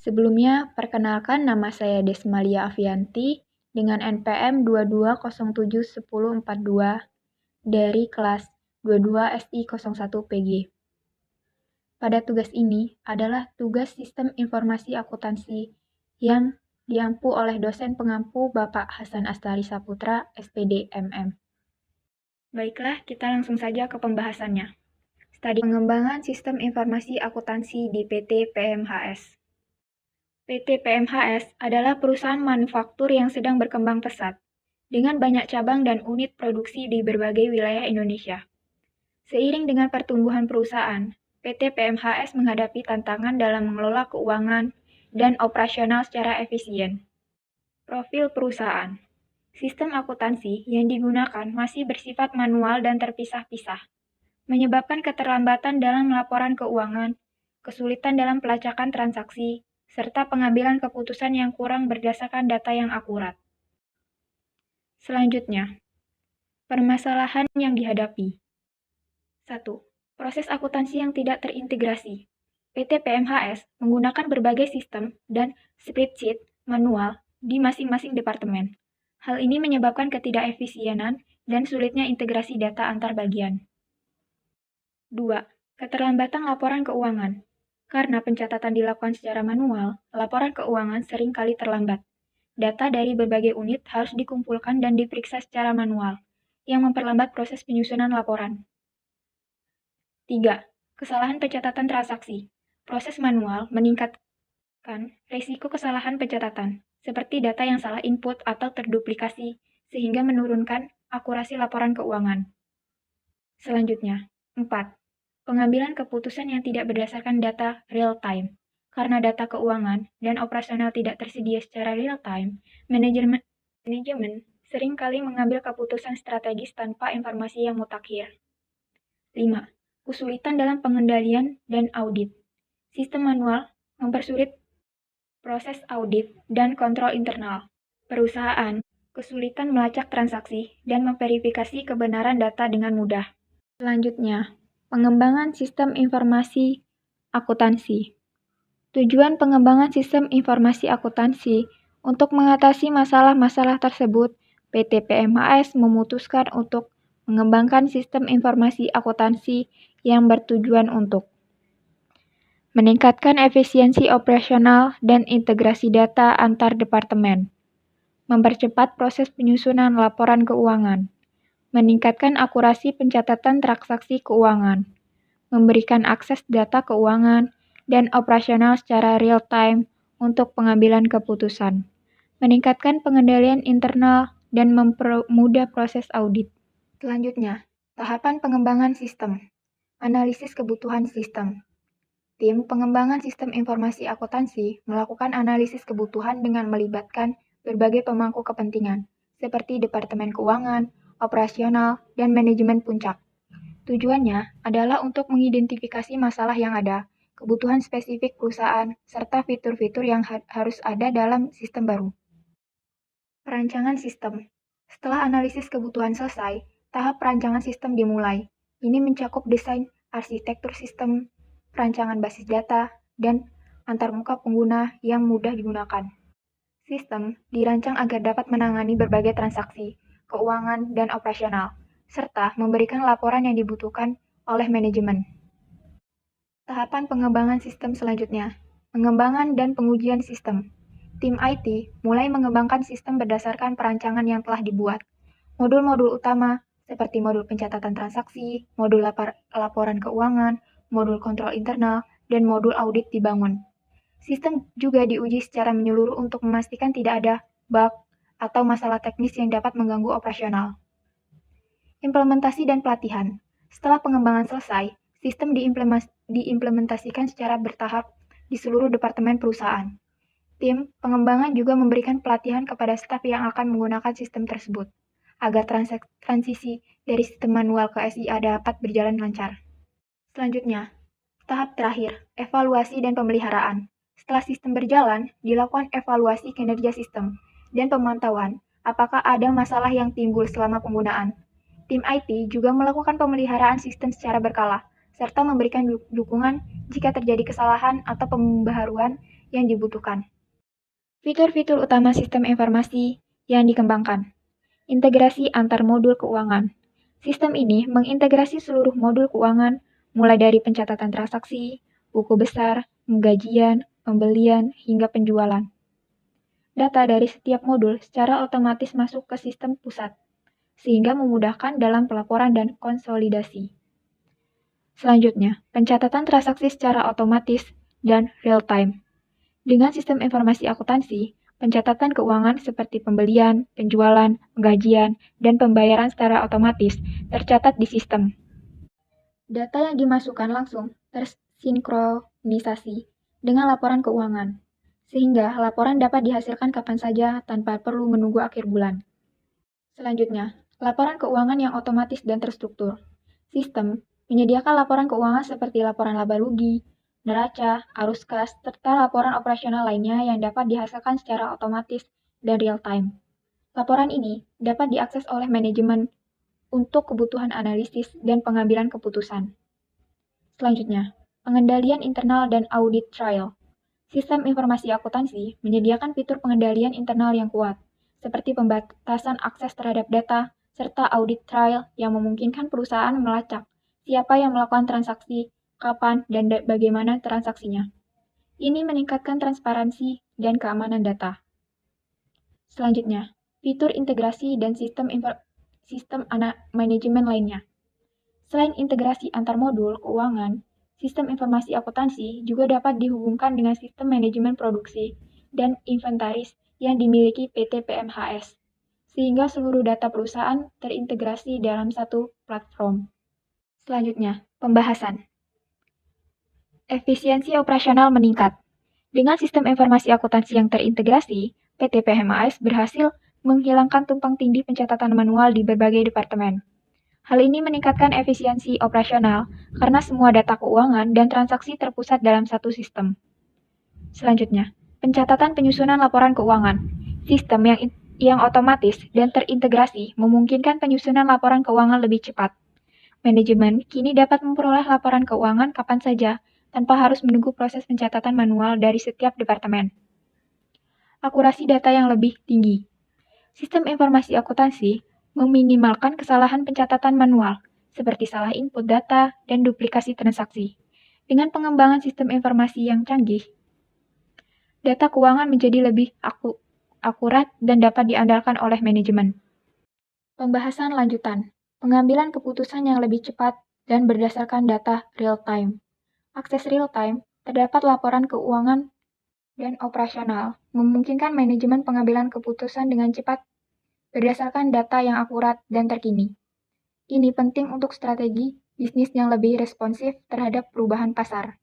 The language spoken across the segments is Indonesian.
Sebelumnya, perkenalkan nama saya Desmalia Avianti dengan NPM 22071042 dari kelas 22 SI 01 PG. Pada tugas ini adalah tugas Sistem Informasi Akuntansi yang diampu oleh dosen pengampu Bapak Hasan Astari Saputra, SPD MM. Baiklah, kita langsung saja ke pembahasannya. Studi pengembangan Sistem Informasi Akuntansi di PT PMHS. PT PMHS adalah perusahaan manufaktur yang sedang berkembang pesat, dengan banyak cabang dan unit produksi di berbagai wilayah Indonesia. Seiring dengan pertumbuhan perusahaan, PT PMHS menghadapi tantangan dalam mengelola keuangan dan operasional secara efisien. Profil perusahaan. Sistem akuntansi yang digunakan masih bersifat manual dan terpisah-pisah, menyebabkan keterlambatan dalam laporan keuangan, kesulitan dalam pelacakan transaksi, serta pengambilan keputusan yang kurang berdasarkan data yang akurat. Selanjutnya, permasalahan yang dihadapi. 1. Proses akuntansi yang tidak terintegrasi. PT PMHS menggunakan berbagai sistem dan spreadsheet manual di masing-masing departemen. Hal ini menyebabkan ketidakefisienan dan sulitnya integrasi data antar bagian. 2. Keterlambatan laporan keuangan. Karena pencatatan dilakukan secara manual, laporan keuangan sering kali terlambat. Data dari berbagai unit harus dikumpulkan dan diperiksa secara manual, yang memperlambat proses penyusunan laporan. 3. Kesalahan pencatatan transaksi. Proses manual meningkatkan risiko kesalahan pencatatan, seperti data yang salah input atau terduplikasi, sehingga menurunkan akurasi laporan keuangan. Selanjutnya, 4. Pengambilan keputusan yang tidak berdasarkan data real-time. Karena data keuangan dan operasional tidak tersedia secara real-time, manajemen sering kali mengambil keputusan strategis tanpa informasi yang mutakhir. 5. Kesulitan dalam pengendalian dan audit. Sistem manual mempersulit proses audit dan kontrol internal. Perusahaan kesulitan melacak transaksi dan memverifikasi kebenaran data dengan mudah. Selanjutnya, pengembangan sistem informasi akuntansi. Tujuan pengembangan sistem informasi akuntansi untuk mengatasi masalah-masalah tersebut, PT PMHS memutuskan untuk mengembangkan sistem informasi akuntansi yang bertujuan untuk meningkatkan efisiensi operasional dan integrasi data antar departemen, mempercepat proses penyusunan laporan keuangan, meningkatkan akurasi pencatatan transaksi keuangan, memberikan akses data keuangan dan operasional secara real-time untuk pengambilan keputusan, meningkatkan pengendalian internal, dan mempermudah proses audit. Selanjutnya, tahapan pengembangan sistem. Analisis kebutuhan sistem. Tim pengembangan sistem informasi akuntansi melakukan analisis kebutuhan dengan melibatkan berbagai pemangku kepentingan, seperti Departemen Keuangan, Operasional, dan Manajemen Puncak. Tujuannya adalah untuk mengidentifikasi masalah yang ada, kebutuhan spesifik perusahaan, serta fitur-fitur yang harus ada dalam sistem baru. Perancangan sistem. Setelah analisis kebutuhan selesai, tahap perancangan sistem dimulai. Ini mencakup desain arsitektur sistem, perancangan basis data, dan antarmuka pengguna yang mudah digunakan. Sistem dirancang agar dapat menangani berbagai transaksi, keuangan, dan operasional, serta memberikan laporan yang dibutuhkan oleh manajemen. Tahapan pengembangan sistem selanjutnya, pengembangan dan pengujian sistem. Tim IT mulai mengembangkan sistem berdasarkan perancangan yang telah dibuat. Modul-modul utama seperti modul pencatatan transaksi, modul laporan keuangan, modul kontrol internal, dan modul audit dibangun. Sistem juga diuji secara menyeluruh untuk memastikan tidak ada bug atau masalah teknis yang dapat mengganggu operasional. Implementasi dan pelatihan. Setelah pengembangan selesai, sistem diimplementasikan secara bertahap di seluruh departemen perusahaan. Tim pengembangan juga memberikan pelatihan kepada staf yang akan menggunakan sistem tersebut, agar transisi dari sistem manual ke SIA dapat berjalan lancar. Selanjutnya, tahap terakhir, evaluasi dan pemeliharaan. Setelah sistem berjalan, dilakukan evaluasi kinerja sistem dan pemantauan apakah ada masalah yang timbul selama penggunaan. Tim IT juga melakukan pemeliharaan sistem secara berkala, serta memberikan dukungan jika terjadi kesalahan atau pembaharuan yang dibutuhkan. Fitur-fitur utama sistem informasi yang dikembangkan. Integrasi antar modul keuangan. Sistem ini mengintegrasi seluruh modul keuangan, mulai dari pencatatan transaksi, buku besar, penggajian, pembelian, hingga penjualan. Data dari setiap modul secara otomatis masuk ke sistem pusat, sehingga memudahkan dalam pelaporan dan konsolidasi. Selanjutnya, pencatatan transaksi secara otomatis dan real-time. Dengan sistem informasi akuntansi, pencatatan keuangan seperti pembelian, penjualan, penggajian, dan pembayaran secara otomatis tercatat di sistem. Data yang dimasukkan langsung tersinkronisasi dengan laporan keuangan, sehingga laporan dapat dihasilkan kapan saja tanpa perlu menunggu akhir bulan. Selanjutnya, laporan keuangan yang otomatis dan terstruktur. Sistem menyediakan laporan keuangan seperti laporan laba rugi, neraca, arus kas, serta laporan operasional lainnya yang dapat dihasilkan secara otomatis dan real-time. Laporan ini dapat diakses oleh manajemen untuk kebutuhan analisis dan pengambilan keputusan. Selanjutnya, pengendalian internal dan audit trail. Sistem informasi akuntansi menyediakan fitur pengendalian internal yang kuat, seperti pembatasan akses terhadap data, serta audit trail yang memungkinkan perusahaan melacak siapa yang melakukan transaksi, kapan, dan bagaimana transaksinya. Ini meningkatkan transparansi dan keamanan data. Selanjutnya, fitur integrasi dan sistem manajemen lainnya. Selain integrasi antar modul keuangan, sistem informasi akuntansi juga dapat dihubungkan dengan sistem manajemen produksi dan inventaris yang dimiliki PT PMHS, sehingga seluruh data perusahaan terintegrasi dalam satu platform. Selanjutnya, pembahasan. Efisiensi operasional meningkat. Dengan sistem informasi akuntansi yang terintegrasi, PT PMHS berhasil menghilangkan tumpang tindih pencatatan manual di berbagai departemen. Hal ini meningkatkan efisiensi operasional karena semua data keuangan dan transaksi terpusat dalam satu sistem. Selanjutnya, pencatatan penyusunan laporan keuangan. Sistem yang otomatis dan terintegrasi memungkinkan penyusunan laporan keuangan lebih cepat. Manajemen kini dapat memperoleh laporan keuangan kapan saja tanpa harus menunggu proses pencatatan manual dari setiap departemen. Akurasi data yang lebih tinggi. Sistem informasi akuntansi meminimalkan kesalahan pencatatan manual, seperti salah input data dan duplikasi transaksi. Dengan pengembangan sistem informasi yang canggih, data keuangan menjadi lebih akurat dan dapat diandalkan oleh manajemen. Pembahasan lanjutan. Pengambilan keputusan yang lebih cepat dan berdasarkan data real-time. Akses real-time, terdapat laporan keuangan dan operasional, memungkinkan manajemen pengambilan keputusan dengan cepat berdasarkan data yang akurat dan terkini. Ini penting untuk strategi bisnis yang lebih responsif terhadap perubahan pasar.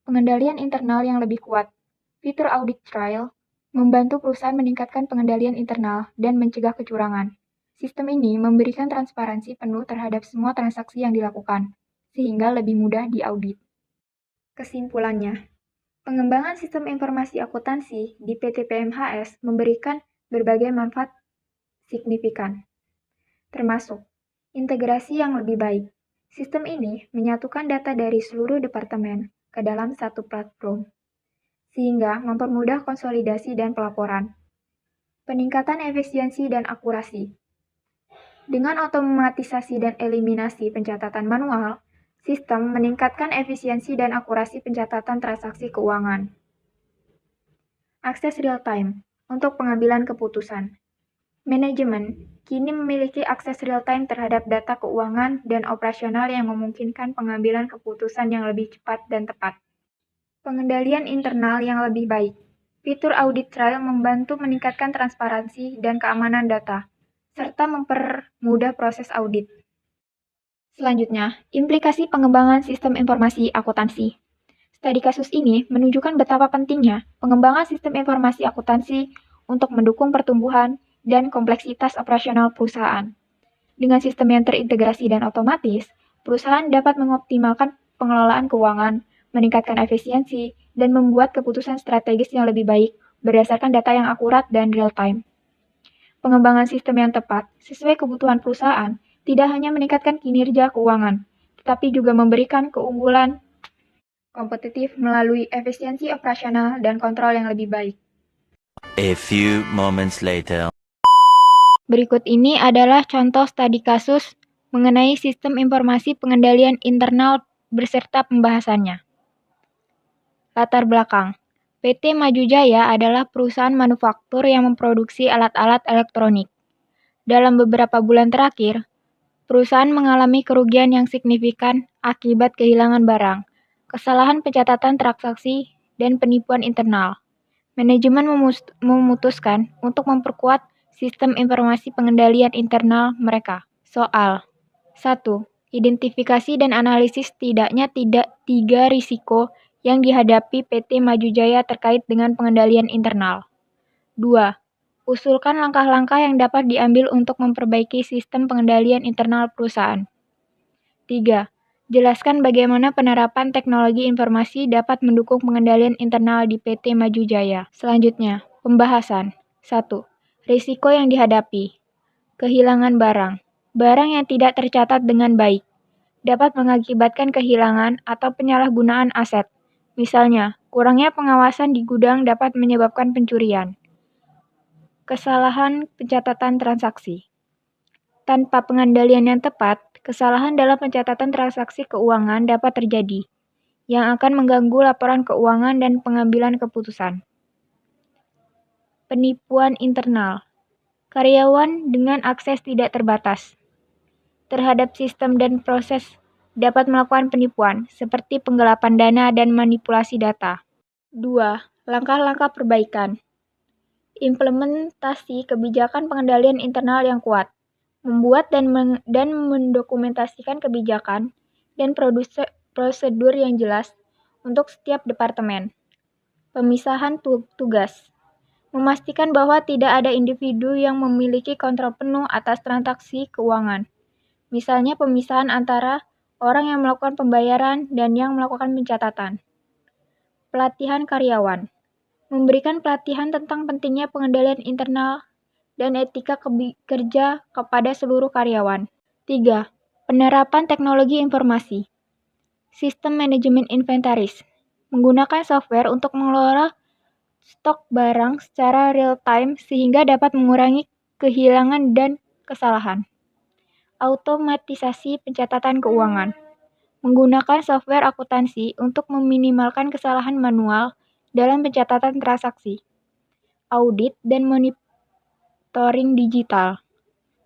Pengendalian internal yang lebih kuat. Fitur audit trail membantu perusahaan meningkatkan pengendalian internal dan mencegah kecurangan. Sistem ini memberikan transparansi penuh terhadap semua transaksi yang dilakukan, sehingga lebih mudah diaudit. Kesimpulannya, pengembangan sistem informasi akuntansi di PT PMHS memberikan berbagai manfaat signifikan, termasuk integrasi yang lebih baik. Sistem ini menyatukan data dari seluruh departemen ke dalam satu platform, sehingga mempermudah konsolidasi dan pelaporan. Peningkatan efisiensi dan akurasi. Dengan otomatisasi dan eliminasi pencatatan manual, sistem meningkatkan efisiensi dan akurasi pencatatan transaksi keuangan. Akses real-time untuk pengambilan keputusan. Manajemen kini memiliki akses real-time terhadap data keuangan dan operasional yang memungkinkan pengambilan keputusan yang lebih cepat dan tepat. Pengendalian internal yang lebih baik. Fitur audit trail membantu meningkatkan transparansi dan keamanan data, serta mempermudah proses audit. Selanjutnya, implikasi pengembangan sistem informasi akuntansi. Studi kasus ini menunjukkan betapa pentingnya pengembangan sistem informasi akuntansi untuk mendukung pertumbuhan dan kompleksitas operasional perusahaan. Dengan sistem yang terintegrasi dan otomatis, perusahaan dapat mengoptimalkan pengelolaan keuangan, meningkatkan efisiensi, dan membuat keputusan strategis yang lebih baik berdasarkan data yang akurat dan real-time. Pengembangan sistem yang tepat sesuai kebutuhan perusahaan tidak hanya meningkatkan kinerja keuangan, tetapi juga memberikan keunggulan kompetitif melalui efisiensi operasional dan kontrol yang lebih baik. A few moments later. Berikut ini adalah contoh studi kasus mengenai sistem informasi pengendalian internal beserta pembahasannya. Latar belakang. PT Maju Jaya adalah perusahaan manufaktur yang memproduksi alat-alat elektronik. Dalam beberapa bulan terakhir, perusahaan mengalami kerugian yang signifikan akibat kehilangan barang, kesalahan pencatatan transaksi, dan penipuan internal. Manajemen memutuskan untuk memperkuat sistem informasi pengendalian internal mereka. Soal 1. Identifikasi dan analisis tidaknya 3 risiko yang dihadapi PT Maju Jaya terkait dengan pengendalian internal. 2. Usulkan langkah-langkah yang dapat diambil untuk memperbaiki sistem pengendalian internal perusahaan. 3. Jelaskan bagaimana penerapan teknologi informasi dapat mendukung pengendalian internal di PT Maju Jaya. Selanjutnya, pembahasan. 1. Risiko yang dihadapi. Kehilangan barang. Barang yang tidak tercatat dengan baik dapat mengakibatkan kehilangan atau penyalahgunaan aset. Misalnya, kurangnya pengawasan di gudang dapat menyebabkan pencurian. Kesalahan pencatatan transaksi. Tanpa pengendalian yang tepat, kesalahan dalam pencatatan transaksi keuangan dapat terjadi, yang akan mengganggu laporan keuangan dan pengambilan keputusan. Penipuan internal. Karyawan dengan akses tidak terbatas terhadap sistem dan proses dapat melakukan penipuan, seperti penggelapan dana dan manipulasi data. 2. Langkah-langkah perbaikan. Implementasi kebijakan pengendalian internal yang kuat. Membuat dan mendokumentasikan kebijakan dan prosedur yang jelas untuk setiap departemen. Pemisahan tugas. Memastikan bahwa tidak ada individu yang memiliki kontrol penuh atas transaksi keuangan. Misalnya pemisahan antara orang yang melakukan pembayaran dan yang melakukan pencatatan. Pelatihan karyawan. Memberikan pelatihan tentang pentingnya pengendalian internal dan etika kerja kepada seluruh karyawan. 3. Penerapan teknologi informasi. Sistem manajemen inventaris. Menggunakan software untuk mengelola stok barang secara real-time sehingga dapat mengurangi kehilangan dan kesalahan. Automatisasi pencatatan keuangan. Menggunakan software akuntansi untuk meminimalkan kesalahan manual dalam pencatatan transaksi. Audit dan monitoring digital.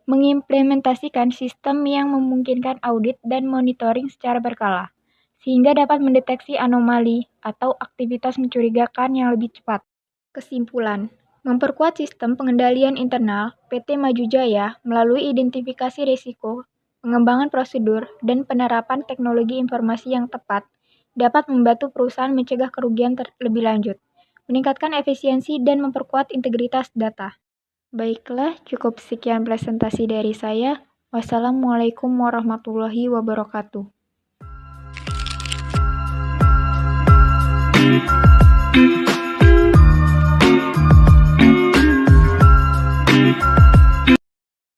Mengimplementasikan sistem yang memungkinkan audit dan monitoring secara berkala, sehingga dapat mendeteksi anomali atau aktivitas mencurigakan yang lebih cepat. Kesimpulan. Memperkuat sistem pengendalian internal PT Maju Jaya melalui identifikasi risiko, pengembangan prosedur, dan penerapan teknologi informasi yang tepat dapat membantu perusahaan mencegah kerugian lebih lanjut, meningkatkan efisiensi, dan memperkuat integritas data. Baiklah, cukup sekian presentasi dari saya. Wassalamualaikum warahmatullahi wabarakatuh.